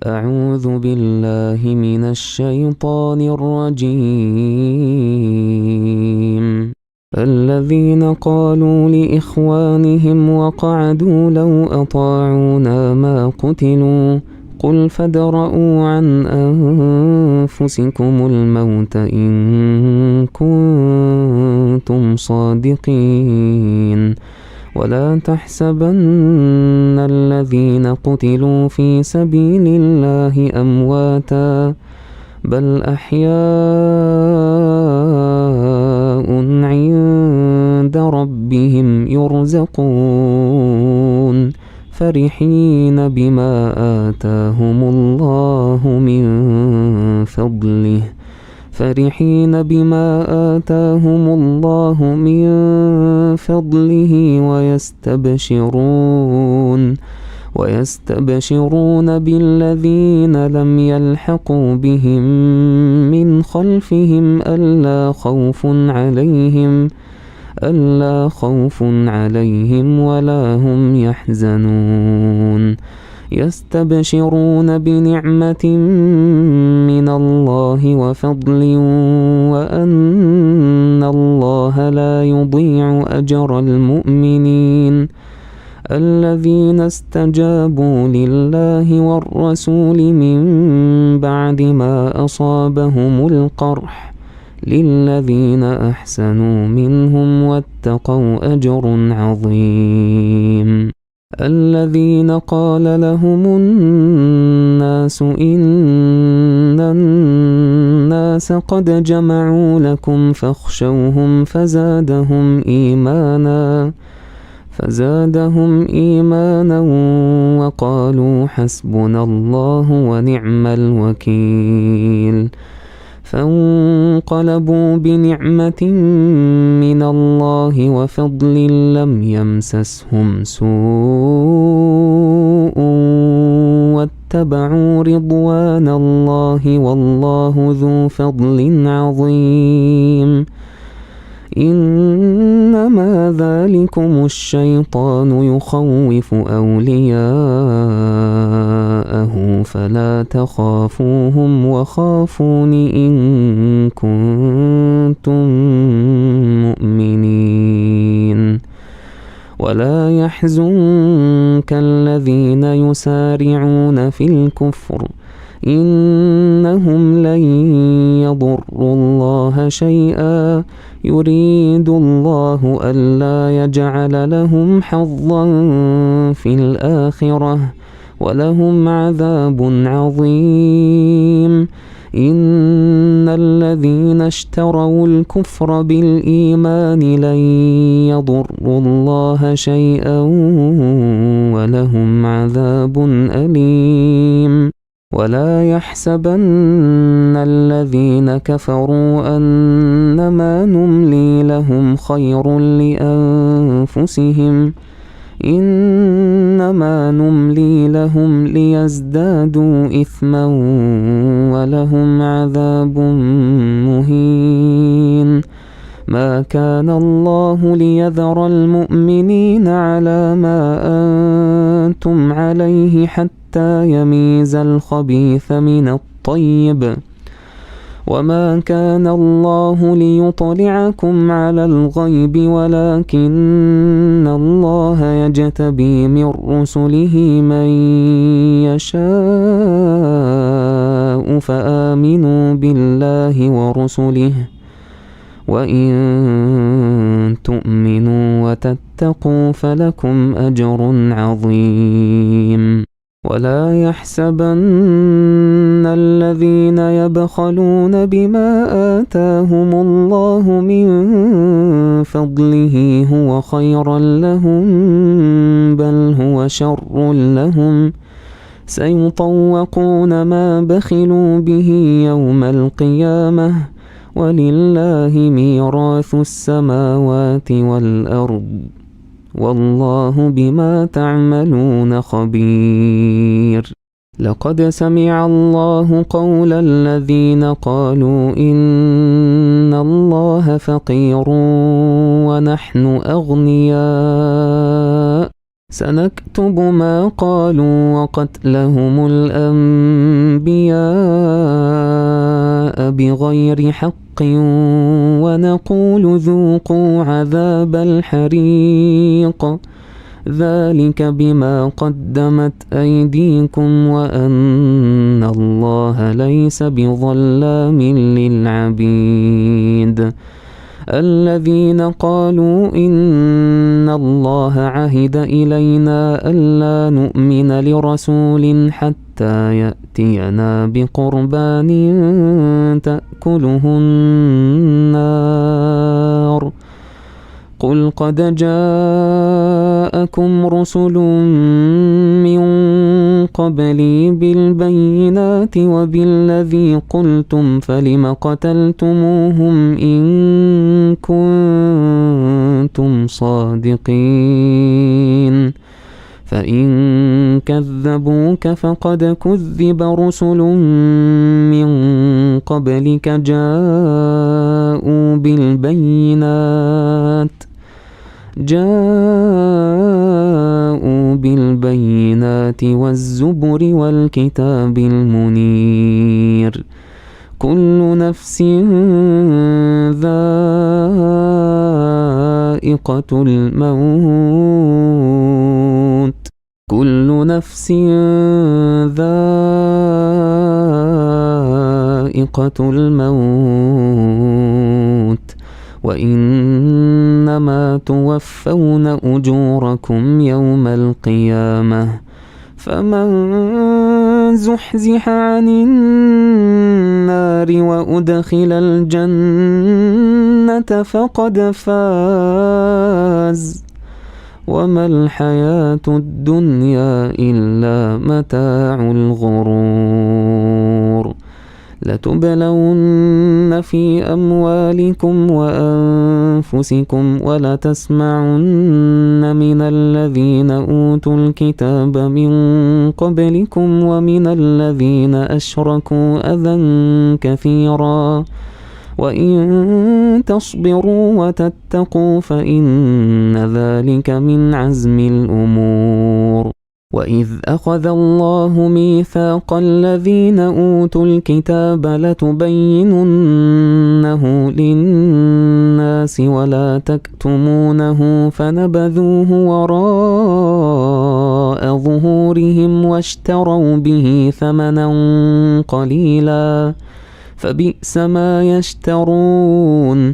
أعوذ بالله من الشيطان الرجيم. الذين قالوا لإخوانهم وقعدوا لو أطاعونا ما قتلوا قل فادرءوا عن أنفسكم الموت إن كنتم صادقين ولا تحسبن الذين قتلوا في سبيل الله أمواتا بل أحياء عند ربهم يرزقون فرحين بما آتاهم الله من فضله ويستبشرون بالذين لم يلحقوا بهم من خلفهم ألا خوف عليهم ولا هم يحزنون يستبشرون بنعمة من الله وفضل وأن الله لا يضيع أجر المؤمنين الذين استجابوا لله والرسول من بعد ما أصابهم القرح للذين أحسنوا منهم واتقوا أجر عظيم. الذين قال لهم الناس إن الناس قد جمعوا لكم فاخشوهم فزادهم إيمانا وقالوا حسبنا الله ونعم الوكيل فانقلبوا بنعمة من الله وفضل لم يمسسهم سوء واتبعوا رضوان الله والله ذو فضل عظيم. إنما ذلكم الشيطان يخوف أولياءه فلا تخافوهم وخافون إن كنتم مؤمنين. ولا يحزنك الذين يسارعون في الكفر إنهم لن يضروا الله شيئا يريد الله ألا يجعل لهم حظا في الآخرة ولهم عذاب عظيم. إن الذين اشتروا الكفر بالإيمان لن يضروا الله شيئا ولهم عذاب أليم. ولا يحسبن الذين كفروا أنما نملي لهم خير لأنفسهم إنما نملي لهم ليزدادوا إثما ولهم عذاب مهين. ما كان الله ليذر المؤمنين على ما أنتم عليه حتى يميز الخبيث من الطيب وما كان الله ليطلعكم على الغيب ولكن الله يجتبي من رسله من يشاء فآمنوا بالله ورسله وإن تؤمنوا وتتقوا فلكم أجر عظيم. ولا يحسبن الذين يبخلون بما آتاهم الله من فضله هو خيرا لهم بل هو شر لهم سيطوقون ما بخلوا به يوم القيامة ولله ميراث السماوات والأرض والله بما تعملون خبير. لقد سمع الله قول الذين قالوا إن الله فقير ونحن أغنياء سنكتب ما قالوا وقتلهم الأنبياء بغير حق ونقول ذوقوا عذاب الحريق ذلك بما قدمت أيديكم وأن الله ليس بظلام للعبيد الذين قالوا إن الله عهد إلينا ألا نؤمن لرسول حتى يأتينا بقربان تأكله النار قل قد جاءكم رسل من قبلي بالبينات وبالذي قلتم فلم قتلتموهم إن كنتم صادقين فإن كذبوك فقد كذب رسل من قبلك جاءوا بالبينات والزبر والكتاب المنير كل نفس ذائقة الموت وإنما توفون أجوركم يوم القيامة فمن زحزح عن النار وأدخل الجنة فقد فاز وما الحياة الدنيا إلا متاع الغرور لتبلون في أموالكم وأنفسكم ولتسمعن من الذين أوتوا الكتاب من قبلكم ومن الذين أشركوا أذى كثيرا وإن تصبروا وتتقوا فإن ذلك من عزم الأمور وإذ أخذ الله ميثاق الذين أوتوا الكتاب لتبيننه للناس ولا تكتمونه فنبذوه وراء ظهورهم واشتروا به ثمنا قليلا فبئس ما يشترون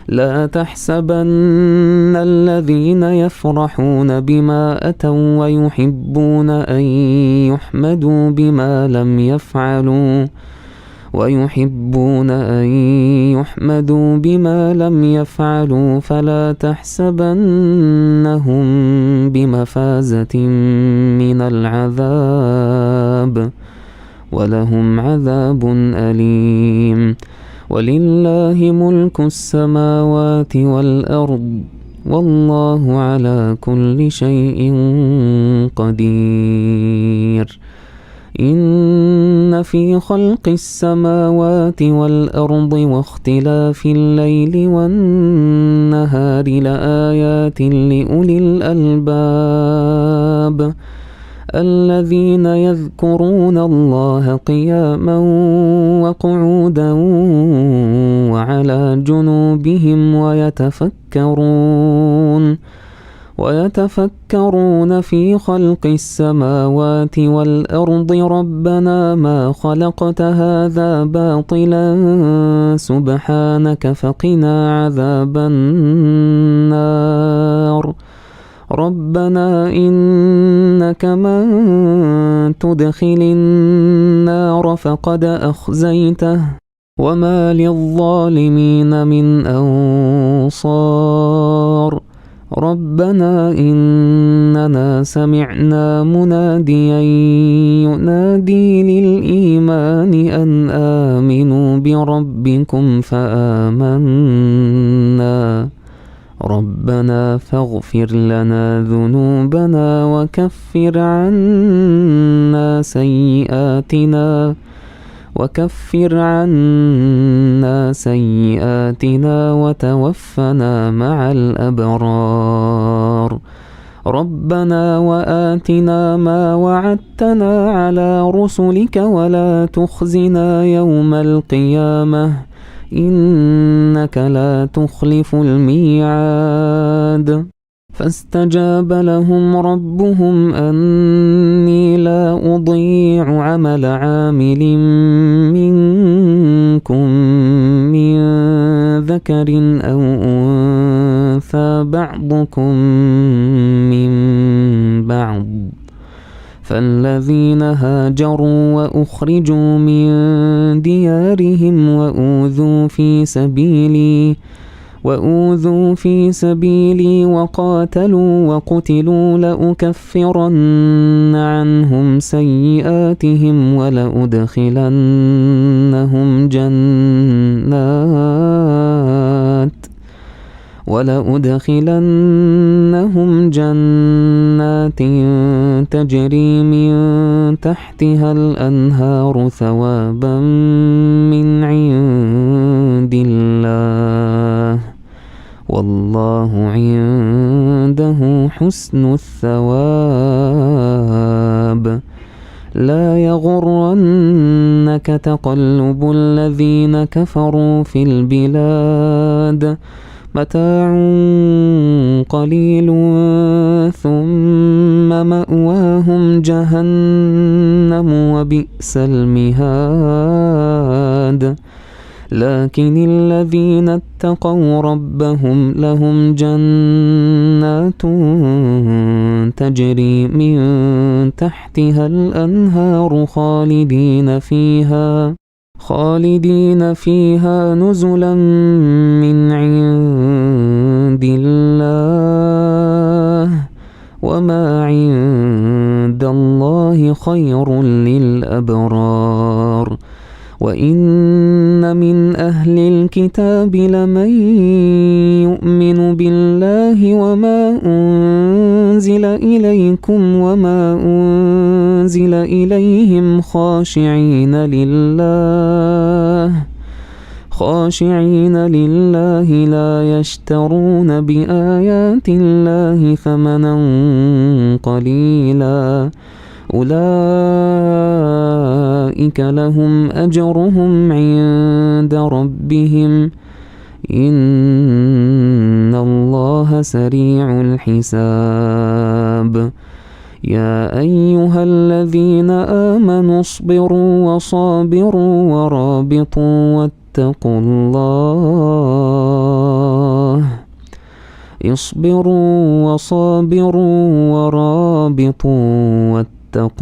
لا تحسبن الذين يفرحون بما أتوا ويحبون أن يحمدوا بما لم يفعلوا فلا تحسبنهم بمفازة من العذاب ولهم عذاب أليم ولله ملك السماوات والأرض والله على كل شيء قدير إن في خلق السماوات والأرض واختلاف الليل والنهار لآيات لأولي الألباب الذين يذكرون الله قياما وقعودا وعلى جنوبهم ويتفكرون في خلق السماوات والأرض ربنا ما خلقت هذا باطلا سبحانك فقنا عذاب النار ربنا إنك من تدخل النار فقد أخزيته وما للظالمين من أنصار ربنا إننا سمعنا مناديا ينادي للإيمان أن آمنوا بربكم فآمنا ربنا فاغفر لنا ذنوبنا وكفر عنا سيئاتنا وتوفنا مع الأبرار ربنا وآتنا ما وعدتنا على رسلك ولا تخزنا يوم القيامة إنك لا تخلف الميعاد فاستجاب لهم ربهم أني لا أضيع عمل عامل منكم من ذكر أو أنثى بعضكم من بعض فالذين هاجروا وأخرجوا من ديارهم وأوذوا في سبيلي وقاتلوا وقتلوا لأكفرن عنهم سيئاتهم ولأدخلنهم جنات تجري من تحتها الأنهار ثوابا من عند الله والله عنده حسن الثواب لا يغرنك تقلب الذين كفروا في البلاد متاع قليل ثم مأواهم جهنم وبئس المهاد لكن الذين اتقوا ربهم لهم جنات تجري من تحتها الأنهار خالدين فيها نزلا من عند الله وما عند الله خير للأبرار وإن من أهل الكتاب لمن يؤمن بالله وما أنزل إليكم وما أنزل إليهم خاشعين لله لا يشترون بآيات الله ثمنا قليلا أولئك لهم أجرهم عند ربهم إن الله سريع الحساب يا أيها الذين آمنوا اصبروا وصابروا ورابطوا واتقوا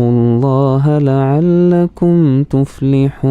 الله لعلكم تفلحون